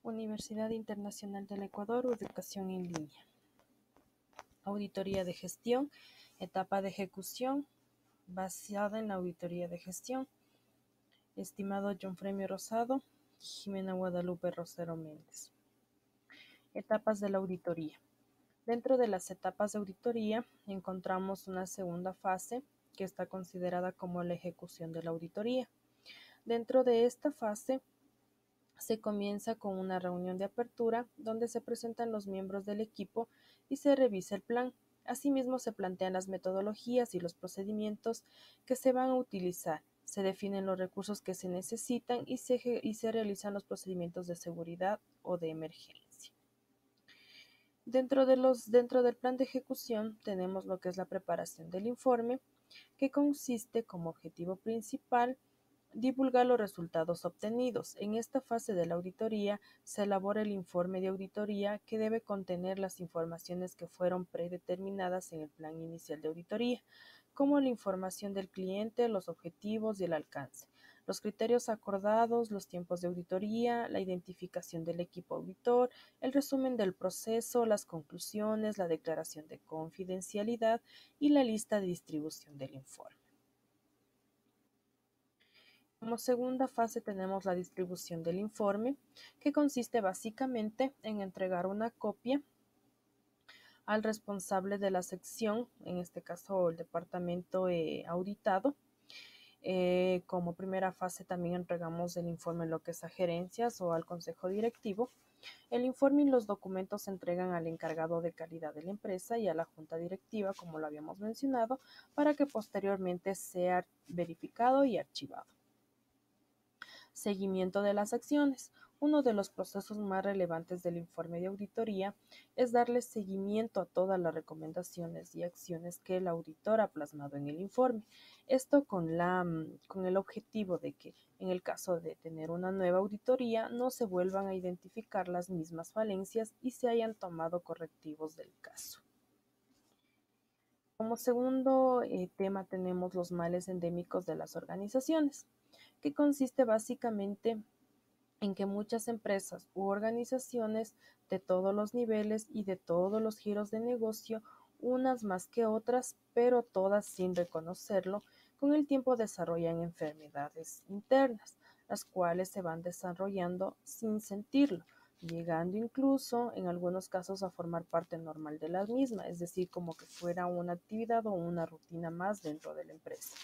Universidad Internacional del Ecuador, educación en línea. Auditoría de gestión, etapa de ejecución, basada en la auditoría de gestión. Estimado John Fremio Rosado, Jimena Guadalupe Rosero Méndez. Etapas de la auditoría. Dentro de las etapas de auditoría encontramos una segunda fase que está considerada como la ejecución de la auditoría. Dentro de esta fase se comienza con una reunión de apertura donde se presentan los miembros del equipo y se revisa el plan. Asimismo, se plantean las metodologías y los procedimientos que se van a utilizar. Se definen los recursos que se necesitan y se realizan los procedimientos de seguridad o de emergencia. Dentro del plan de ejecución tenemos lo que es la preparación del informe, que consiste como objetivo principal divulgar los resultados obtenidos. En esta fase de la auditoría se elabora el informe de auditoría que debe contener las informaciones que fueron predeterminadas en el plan inicial de auditoría, como la información del cliente, los objetivos y el alcance, los criterios acordados, los tiempos de auditoría, la identificación del equipo auditor, el resumen del proceso, las conclusiones, la declaración de confidencialidad y la lista de distribución del informe. Como segunda fase tenemos la distribución del informe, que consiste básicamente en entregar una copia al responsable de la sección, en este caso el departamento auditado. Como primera fase también entregamos el informe en lo que es a gerencias o al consejo directivo. El informe y los documentos se entregan al encargado de calidad de la empresa y a la junta directiva, como lo habíamos mencionado, para que posteriormente sea verificado y archivado. Seguimiento de las acciones. Uno de los procesos más relevantes del informe de auditoría es darle seguimiento a todas las recomendaciones y acciones que el auditor ha plasmado en el informe. Esto con el objetivo de que, en el caso de tener una nueva auditoría, no se vuelvan a identificar las mismas falencias y se hayan tomado correctivos del caso. Como segundo tema tenemos los males endémicos de las organizaciones, que consiste básicamente en que muchas empresas u organizaciones de todos los niveles y de todos los giros de negocio, unas más que otras, pero todas sin reconocerlo, con el tiempo desarrollan enfermedades internas, las cuales se van desarrollando sin sentirlo, llegando incluso en algunos casos a formar parte normal de la misma, es decir, como que fuera una actividad o una rutina más dentro de la empresa,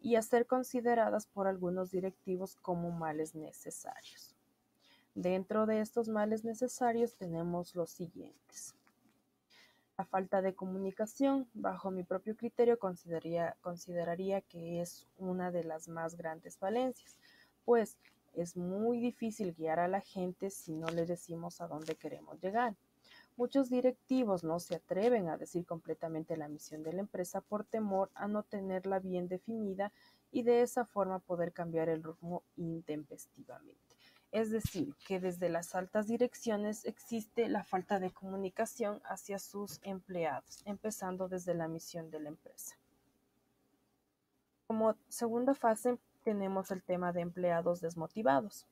y a ser consideradas por algunos directivos como males necesarios. Dentro de estos males necesarios tenemos los siguientes. La falta de comunicación, bajo mi propio criterio, consideraría que es una de las más grandes falencias, pues es muy difícil guiar a la gente si no le decimos a dónde queremos llegar. Muchos directivos no se atreven a decir completamente la misión de la empresa por temor a no tenerla bien definida y de esa forma poder cambiar el rumbo intempestivamente. Es decir, que desde las altas direcciones existe la falta de comunicación hacia sus empleados, empezando desde la misión de la empresa. Como segunda fase tenemos el tema de empleados desmotivados.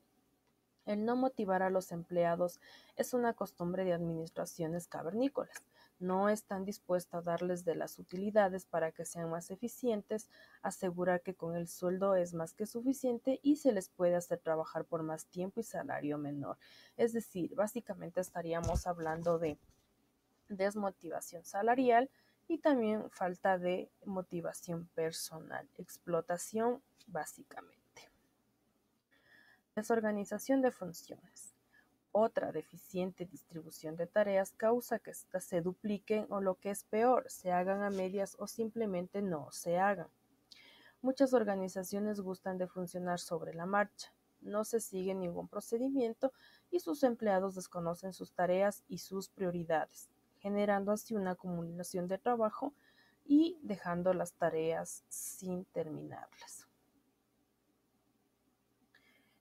El no motivar a los empleados es una costumbre de administraciones cavernícolas. No están dispuestas a darles de las utilidades para que sean más eficientes, asegurar que con el sueldo es más que suficiente y se les puede hacer trabajar por más tiempo y salario menor. Es decir, básicamente estaríamos hablando de desmotivación salarial y también falta de motivación personal, explotación básicamente. Desorganización de funciones. Otra deficiente distribución de tareas causa que éstas se dupliquen o, lo que es peor, se hagan a medias o simplemente no se hagan. Muchas organizaciones gustan de funcionar sobre la marcha, no se sigue ningún procedimiento y sus empleados desconocen sus tareas y sus prioridades, generando así una acumulación de trabajo y dejando las tareas sin terminarlas.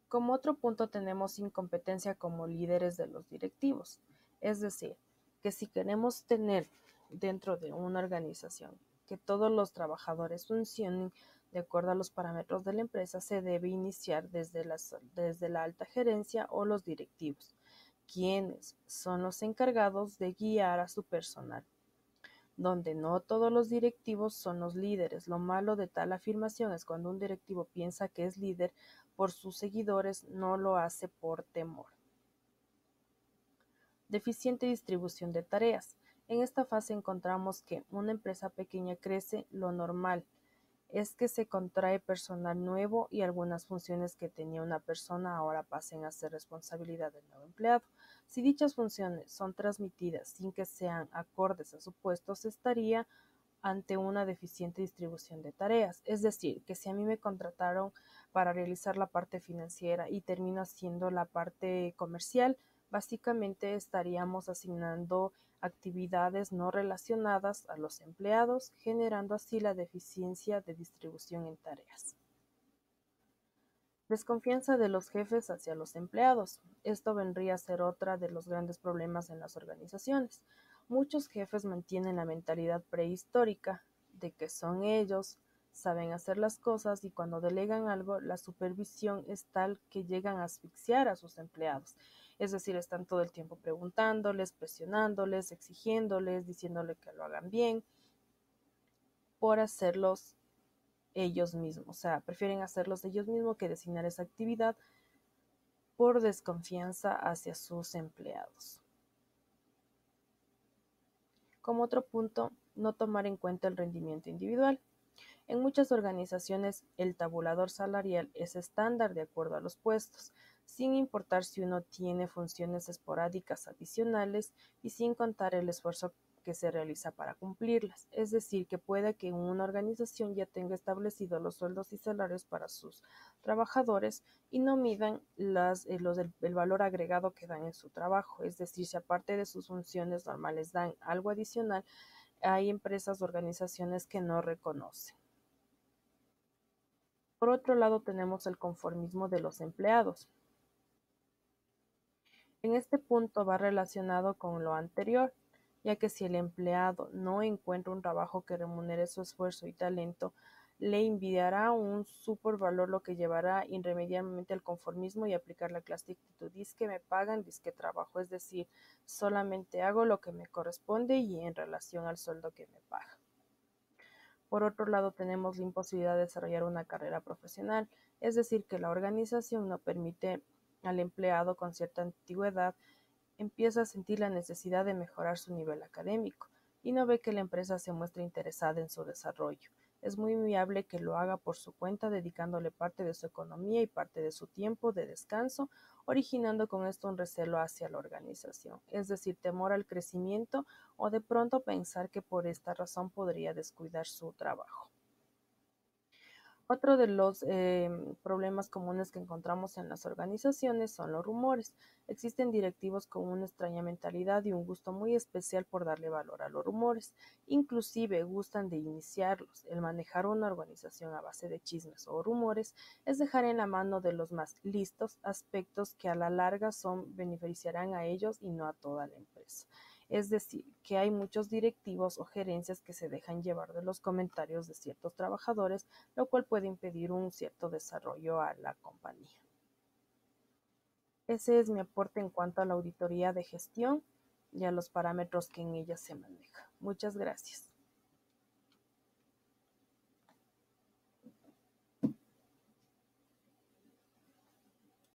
Como otro punto tenemos incompetencia como líderes de los directivos, es decir, que si queremos tener dentro de una organización que todos los trabajadores funcionen de acuerdo a los parámetros de la empresa, se debe iniciar desde la alta gerencia o los directivos. quienes son los encargados de guiar a su personal, donde no todos los directivos son los líderes. Lo malo de tal afirmación es cuando un directivo piensa que es líder por sus seguidores, no lo hace por temor. Deficiente distribución de tareas. En esta fase encontramos que una empresa pequeña crece. Lo normal es que se contrae personal nuevo y algunas funciones que tenía una persona ahora pasen a ser responsabilidad del nuevo empleado. Si dichas funciones son transmitidas sin que sean acordes a su puesto, se estaría ante una deficiente distribución de tareas. Es decir, que si a mí me contrataron para realizar la parte financiera y termino haciendo la parte comercial, básicamente estaríamos asignando actividades no relacionadas a los empleados, generando así la deficiencia de distribución en tareas. Desconfianza de los jefes hacia los empleados. Esto vendría a ser otra de los grandes problemas en las organizaciones. Muchos jefes mantienen la mentalidad prehistórica de que son ellos, saben hacer las cosas y cuando delegan algo, la supervisión es tal que llegan a asfixiar a sus empleados. Es decir, están todo el tiempo preguntándoles, presionándoles, exigiéndoles, diciéndole que lo hagan bien por hacerlos ellos mismos. O sea, prefieren hacerlos ellos mismos que designar esa actividad por desconfianza hacia sus empleados. Como otro punto, no tomar en cuenta el rendimiento individual. En muchas organizaciones, el tabulador salarial es estándar de acuerdo a los puestos, sin importar si uno tiene funciones esporádicas adicionales y sin contar el esfuerzo que se realiza para cumplirlas. Es decir, que puede que una organización ya tenga establecidos los sueldos y salarios para sus trabajadores y no midan el valor agregado que dan en su trabajo. Es decir, si aparte de sus funciones normales dan algo adicional, hay empresas o organizaciones que no reconocen. Por otro lado, tenemos el conformismo de los empleados. En este punto va relacionado con lo anterior, ya que si el empleado no encuentra un trabajo que remunere su esfuerzo y talento, le envidiará un supervalor, lo que llevará irremediablemente al conformismo y aplicar la clásica actitud: que me pagan, que trabajo, es decir, solamente hago lo que me corresponde y en relación al sueldo que me paga. Por otro lado, tenemos la imposibilidad de desarrollar una carrera profesional, es decir, que la organización no permite al empleado con cierta antigüedad empieza a sentir la necesidad de mejorar su nivel académico y no ve que la empresa se muestra interesada en su desarrollo. Es muy viable que lo haga por su cuenta, dedicándole parte de su economía y parte de su tiempo de descanso, originando con esto un recelo hacia la organización, es decir, temor al crecimiento o de pronto pensar que por esta razón podría descuidar su trabajo. Otro de los problemas comunes que encontramos en las organizaciones son los rumores. Existen directivos con una extraña mentalidad y un gusto muy especial por darle valor a los rumores. Inclusive gustan de iniciarlos. El manejar una organización a base de chismes o rumores es dejar en la mano de los más listos aspectos que a la larga beneficiarán a ellos y no a toda la empresa. Es decir, que hay muchos directivos o gerencias que se dejan llevar de los comentarios de ciertos trabajadores, lo cual puede impedir un cierto desarrollo a la compañía. Ese es mi aporte en cuanto a la auditoría de gestión y a los parámetros que en ella se manejan. Muchas gracias.